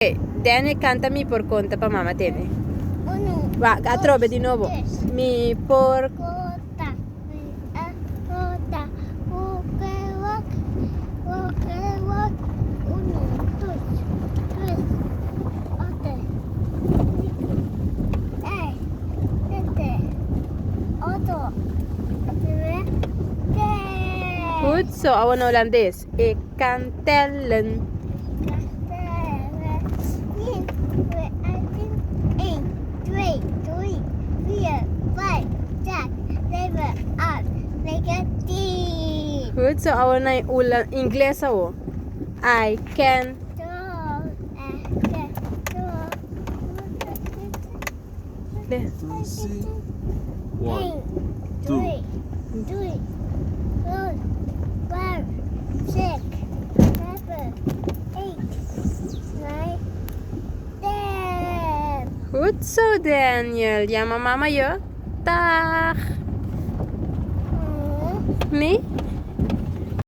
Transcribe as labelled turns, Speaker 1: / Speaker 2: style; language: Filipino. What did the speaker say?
Speaker 1: Ok, Daniel, cantami por conta pa mamma, tieni.
Speaker 2: Uno,
Speaker 1: Va, a
Speaker 2: dos,
Speaker 1: trove di nuovo.
Speaker 2: tres.
Speaker 1: Mi por...
Speaker 2: Conta, conta, walk, walk. Uno, dos, tres, cuatro, siete, ocho, nueve, diez.
Speaker 1: Good, so awan Olandes. E tellen. Good, so awan na ulan Ingles o. I can... De.
Speaker 3: One, two,
Speaker 2: 3, 4, 5, 6, 7, 8, 9, 10.
Speaker 1: Good, so Daniel. Llama mama yo. Dag.
Speaker 2: Mm.
Speaker 1: Nee?